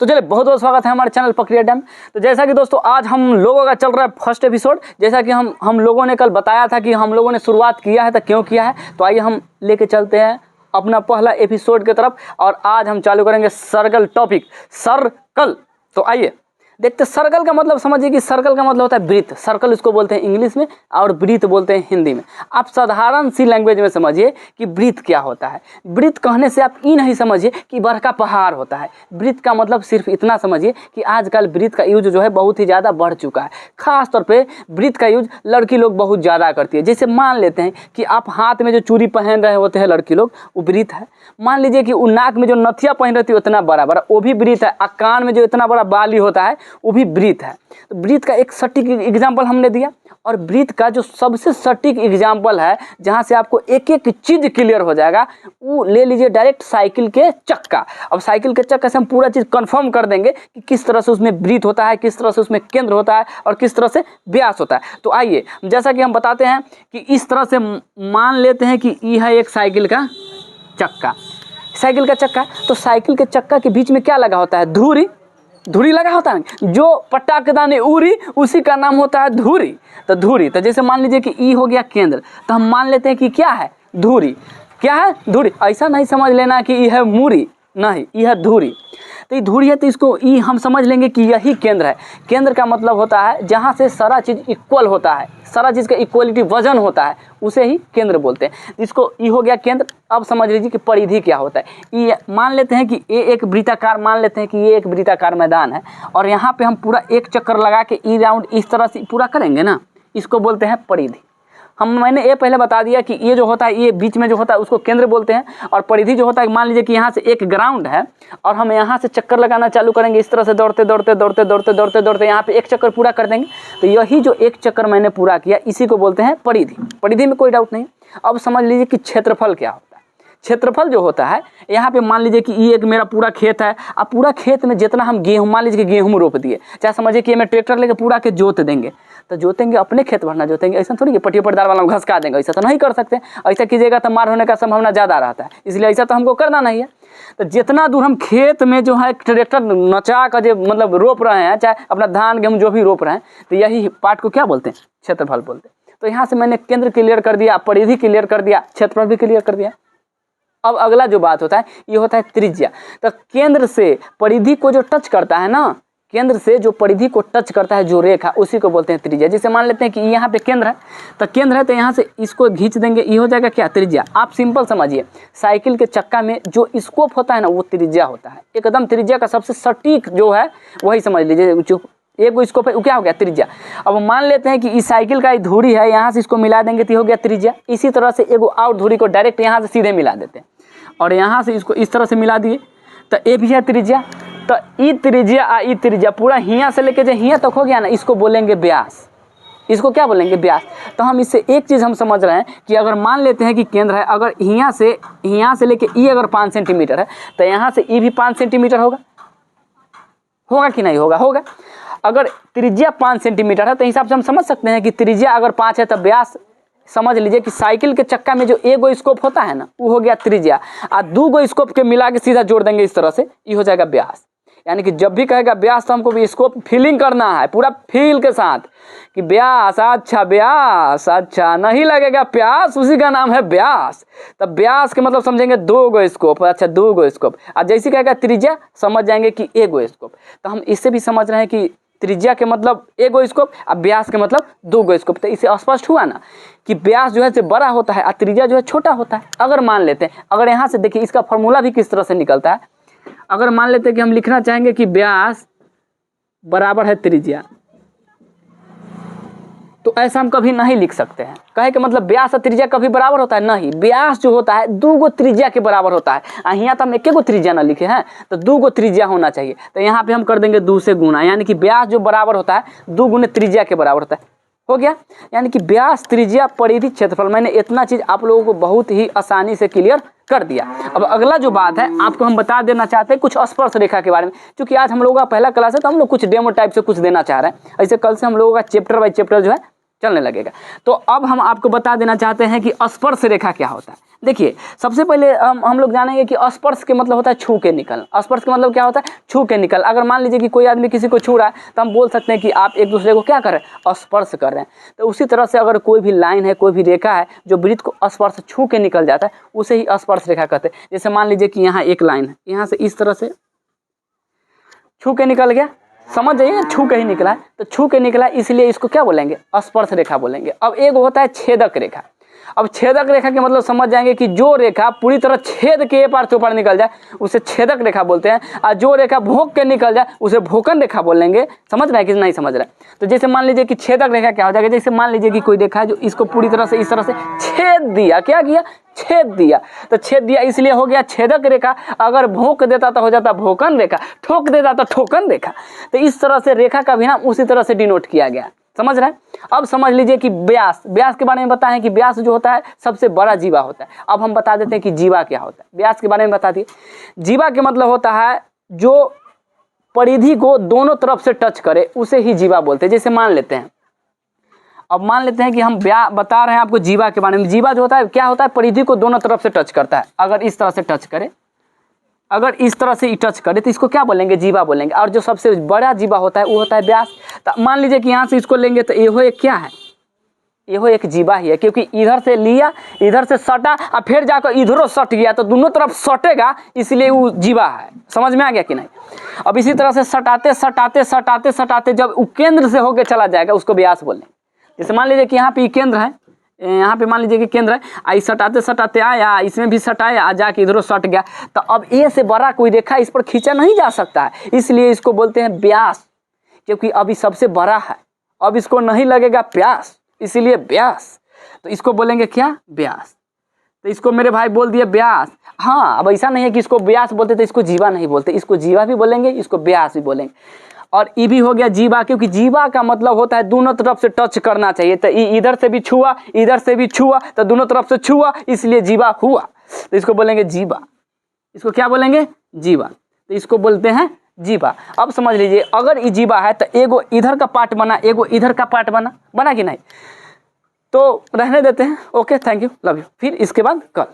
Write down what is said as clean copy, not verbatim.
तो चलिए बहुत बहुत स्वागत है हमारे चैनल प्रक्रिया डैम। तो जैसा कि दोस्तों आज हम लोगों का चल रहा है फर्स्ट एपिसोड। जैसा कि हम लोगों ने कल बताया था कि हम लोगों ने शुरुआत किया है तो क्यों किया है, तो आइए हम लेके चलते हैं अपना पहला एपिसोड की तरफ। और आज हम चालू करेंगे सर्कल टॉपिक, सर्कल। तो आइए देखते। सर्कल का मतलब समझिए कि सर्कल का मतलब होता है वृत्त। सर्कल इसको बोलते हैं इंग्लिश में और वृत्त बोलते हैं हिंदी में। आप साधारण सी लैंग्वेज में समझिए कि वृत्त क्या होता है। वृत्त कहने से आप ये नहीं समझिए कि बड़का पहाड़ होता है। वृत्त का मतलब सिर्फ इतना समझिए कि आजकल वृत्त का यूज जो है बहुत ही ज़्यादा बढ़ चुका है। खास तौर पे वृत्त का यूज लड़की लोग बहुत ज़्यादा करती है। जैसे मान लेते हैं कि आप हाथ में जो चूड़ी पहन रहे होते हैं लड़की लोग, वो वृत्त है। मान लीजिए कि वो नाक में जो नथिया पहन रहती है उतना बड़ा बड़ा, वो भी वृत्त है। कान में जो इतना बड़ा बाली होता है वो भी वृत्त है। तो वृत्त का एक सटीक एग्जाम्पल हमने दिया। और वृत्त का जो सबसे सटीक एग्जाम्पल है जहां से आपको एक एक चीज क्लियर हो जाएगा, वो ले लीजिए डायरेक्ट साइकिल के चक्का। अब साइकिल के चक्का से हम पूरा चीज कंफर्म कर देंगे कि किस तरह से उसमें वृत्त होता है, किस तरह से उसमें केंद्र होता है और किस तरह से व्यास होता है। तो आइए जैसा कि हम बताते हैं कि इस तरह से मान लेते हैं कि यह है एक साइकिल का चक्का। साइकिल का चक्का, तो साइकिल के चक्का के बीच में क्या लगा होता है? धुरी। धुरी लगा होता है। जो पटाकदाने उड़ी उसी का नाम होता है धुरी। तो धुरी, तो जैसे मान लीजिए कि ई हो गया केंद्र, तो हम मान लेते हैं कि क्या है? धुरी। क्या है? धुरी। ऐसा नहीं समझ लेना कि ई है मूरी, नहीं, यह है धुरी। तो ये धुरी है तो इसको ई हम समझ लेंगे कि यही केंद्र है। केंद्र का मतलब होता है जहाँ से सारा चीज़ इक्वल होता है, सारा चीज़ का इक्वलिटी वजन होता है, उसे ही केंद्र बोलते हैं। इसको ई हो गया केंद्र। अब समझ लीजिए कि परिधि क्या होता है। ये मान लेते हैं कि ये एक वृत्ताकार, मान लेते हैं कि ये एक वृत्ताकार मैदान है और यहाँ पे हम पूरा एक चक्कर लगा के ई राउंड इस तरह से पूरा करेंगे ना, इसको बोलते हैं परिधि। मैंने ये पहले बता दिया कि ये जो होता है, ये बीच में जो होता है उसको केंद्र बोलते हैं। और परिधि जो होता है, मान लीजिए कि यहाँ से एक ग्राउंड है और हम यहाँ से चक्कर लगाना चालू करेंगे इस तरह से, दौड़ते दौड़ते दौड़ते दौड़ते दौड़ते दौड़ते यहाँ पे एक चक्कर पूरा कर देंगे। तो यही जो एक चक्कर मैंने पूरा किया, इसी को बोलते हैं परिधि। परिधि में कोई डाउट नहीं। अब समझ लीजिए कि क्षेत्रफल क्या होता है। क्षेत्रफल जो होता है, यहाँ पे मान लीजिए कि ये एक मेरा पूरा खेत है। अब पूरा खेत में जितना हम गेहूँ, मान लीजिए कि गेहूँ रोप दिए, चाहे समझिए कि मैं ट्रैक्टर लेके पूरा के जोत देंगे, तो जोतेंगे अपने खेत भरना जोतेंगे। ऐसा थोड़ी कि पट्टी पटदार वाला घसका देंगे, ऐसा तो नहीं कर सकते। ऐसा कीजिएगा तो मार होने का संभावना ज़्यादा रहता है, इसलिए ऐसा तो हमको करना नहीं है। तो जितना दूर हम खेत में जो है ट्रैक्टर नचा कर जो मतलब रोप रहे हैं, चाहे अपना धान गेहूँ जो भी रोप रहे हैं, तो यही पार्ट को क्या बोलते हैं? क्षेत्रफल बोलते हैं। तो यहाँ से मैंने केंद्र क्लियर कर दिया, परिधि क्लियर कर दिया, क्षेत्रफल भी क्लियर कर दिया। अब अगला जो बात होता है ये होता है त्रिज्या। तो केंद्र से परिधि को जो टच करता है ना, केंद्र से जो परिधि को टच करता है जो रेखा, उसी को बोलते हैं त्रिज्या। जैसे मान लेते हैं कि यहाँ पे केंद्र है, तो केंद्र है तो यहाँ से इसको खींच देंगे, ये हो जाएगा क्या? त्रिज्या। आप सिंपल समझिए, साइकिल के चक्का में जो स्कोप होता है ना, वो त्रिज्या होता है। एकदम त्रिज्या का सबसे सटीक जो है वही समझ लीजिए, जो एक स्कोप है वो क्या हो गया? त्रिज्या। अब मान लेते हैं कि इस साइकिल का धुरी है, यहाँ से इसको मिला देंगे तो हो गया त्रिज्या। इसी तरह से एक और धुरी को डायरेक्ट यहाँ से सीधे मिला देते हैं और यहाँ से इसको इस तरह से मिला दिए, तो ये भी है त्रिज्या। तो ई त्रिज्या आ ई त्रिज्या पूरा हियाँ से लेके जो हियाँ तक हो गया ना, इसको बोलेंगे व्यास। इसको क्या बोलेंगे? व्यास। तो हम इससे एक चीज़ हम समझ रहे हैं कि अगर मान लेते हैं कि केंद्र है, अगर हियाँ से लेके ई अगर 5 सेंटीमीटर है, तो यहाँ से ई भी 5 सेंटीमीटर होगा। होगा कि नहीं होगा? होगा। अगर त्रिज्या 5 सेंटीमीटर है तो हिसाब से हम समझ सकते हैं कि त्रिज्या अगर 5 है तो व्यास समझ लीजिए कि साइकिल के चक्का में जो एगो स्कोप होता है ना, वो हो गया त्रिज्या। और 2 स्कोप के मिला के सीधा जोड़ देंगे इस तरह से, ये हो जाएगा व्यास। यानी कि जब भी कहेगा व्यास तो हमको भी स्कोप फीलिंग करना है पूरा फील के साथ कि व्यास, अच्छा व्यास, अच्छा नहीं लगेगा प्यास, उसी का नाम है व्यास। तब व्यास के मतलब समझेंगे 2 स्कोप, अच्छा 2 स्कोप। और जैसे कहेगा त्रिज्या समझ जाएंगे कि 1 स्कोप। तो हम इससे भी समझ रहे हैं कि त्रिज्या के मतलब 1 स्कोप और व्यास के मतलब 2 स्कोप। तो इससे स्पष्ट हुआ ना कि व्यास जो है से बड़ा होता है और त्रिज्या जो है छोटा होता है। अगर मान लेते हैं, अगर यहाँ से देखिए इसका फॉर्मूला भी किस तरह से निकलता है। अगर मान लेते हैं कि हम लिखना चाहेंगे कि व्यास बराबर है त्रिज्या, तो ऐसा हम कभी नहीं लिख सकते हैं। कहे कि मतलब व्यास और त्रिज्या कभी बराबर होता है? नहीं, व्यास जो होता है 2 त्रिज्या के बराबर होता है। यहाँ तो हम 1 त्रिज्या ना लिखे हैं, तो 2 त्रिज्या होना चाहिए। तो यहाँ पे हम कर देंगे 2 से गुना, यानी कि व्यास जो बराबर होता है 2 गुने त्रिज्या के बराबर होता है। हो गया। यानी कि व्यास, त्रिज्या, परिधि, क्षेत्रफल, मैंने इतना चीज़ आप लोगों को बहुत ही आसानी से क्लियर कर दिया। अब अगला जो बात है आपको हम बता देना चाहते हैं कुछ स्पर्श रेखा के बारे में। क्योंकि आज हम लोगों का पहला क्लास है तो हम लोग कुछ डेमो टाइप से कुछ देना चाह रहे हैं। ऐसे कल से हम लोगों का चैप्टर बाय चैप्टर जो है चलने लगेगा। तो अब हम आपको बता देना चाहते हैं कि स्पर्श रेखा क्या होता है। देखिए, सबसे पहले हम लोग जानेंगे कि स्पर्श के मतलब होता है छू के निकल। स्पर्श का मतलब क्या होता है? छू के निकल। अगर मान लीजिए कि कोई आदमी किसी को छू रहा है तो हम बोल सकते हैं कि आप एक दूसरे को क्या कर रहे हैं? स्पर्श कर रहे हैं। तो उसी तरह से अगर कोई भी लाइन है, कोई भी रेखा है जो वृत्त को स्पर्श छू के निकल जाता है, उसे ही स्पर्श रेखा कहते हैं। जैसे मान लीजिए कि यहाँ एक लाइन है, यहाँ से इस तरह से छू के निकल गया, समझ जाइए, छू के ही निकला है। तो छू के निकला इसलिए इसको क्या बोलेंगे? स्पर्श रेखा बोलेंगे। अब एक होता है छेदक रेखा। अब छेदक रेखा के मतलब समझ जाएंगे कि जो रेखा पूरी तरह छेद के पार से ऊपर निकल जाए उसे छेदक रेखा बोलते हैं, और जो रेखा भोंक के निकल जाए उसे भोकन रेखा बोलेंगे। समझ रहे हैं कि नहीं समझ रहे हैं? तो जैसे मान लीजिए कि छेदक रेखा क्या हो जाएगा, जैसे मान लीजिए कि कोई रेखा है जो इसको पूरी तरह से इस तरह से छेद दिया। क्या किया? छेद दिया। तो छेद दिया इसलिए हो गया छेदक रेखा। अगर भोंक देता तो हो जाता भोकन रेखा, ठोक देता तो ठोकन रेखा। तो इस तरह से रेखा का भी नाम उसी तरह से डिनोट किया गया। समझ रहे हैं? अब समझ लीजिए कि व्यास, व्यास के बारे में बताएं कि व्यास जो होता है सबसे बड़ा जीवा होता है। अब हम बता देते हैं कि जीवा क्या होता है। व्यास के बारे में बता दिए। जीवा के मतलब होता है जो परिधि को दोनों तरफ से टच करे, उसे ही जीवा बोलते हैं। जैसे मान लेते हैं, अब मान लेते हैं कि हम बता रहे हैं आपको जीवा के बारे में। जीवा जो होता है क्या होता है? परिधि को दोनों तरफ से टच करता है। अगर इस तरह से टच करे, अगर इस तरह से टच करे तो इसको क्या बोलेंगे? जीवा बोलेंगे। और जो सबसे बड़ा जीवा होता है वो होता है व्यास। तो मान लीजिए कि यहाँ से इसको लेंगे तो ये हो एक क्या है? ये हो एक जीवा ही है, क्योंकि इधर से लिया, इधर से सटा और फिर जाकर इधरों सट गया, तो दोनों तरफ सटेगा, इसलिए वो जीवा है। समझ में आ गया कि नहीं? अब इसी तरह से सटाते सटाते सटाते सटाते जब वो केंद्र से होकर चला जाएगा उसको व्यास बोलेंगे। जैसे मान लीजिए कि यहाँ पे केंद्र है, यहाँ पे मान लीजिए कि केंद्र है, आई सटाते सटाते आया, इसमें भी सटाया, जाके इधरों सट गया। तो अब ए से बड़ा कोई रेखा इस पर खींचा नहीं जा सकता है, इसलिए इसको बोलते हैं व्यास, क्योंकि अभी सबसे बड़ा है, अब इसको नहीं लगेगा प्यास, इसलिए व्यास। तो इसको बोलेंगे क्या? व्यास। तो इसको मेरे भाई बोल दिए व्यास। हाँ, अब ऐसा नहीं है कि इसको व्यास बोलते तो इसको जीवा नहीं बोलते, इसको जीवा भी बोलेंगे, इसको व्यास भी बोलेंगे। और ई भी हो गया जीवा, क्योंकि जीवा का मतलब होता है दोनों तरफ से टच करना चाहिए। तो इधर से भी छुआ, इधर से भी छुआ, तो दोनों तरफ से छुआ, इसलिए जीवा हुआ। तो इसको बोलेंगे जीवा। इसको क्या बोलेंगे? जीवा। तो इसको बोलते हैं जीवा। अब समझ लीजिए, अगर ये जीवा है तो एगो इधर का पार्ट बना, एगो इधर का पार्ट बना कि नहीं? तो रहने देते हैं। Okay, thank you, love you. फिर इसके बाद कल।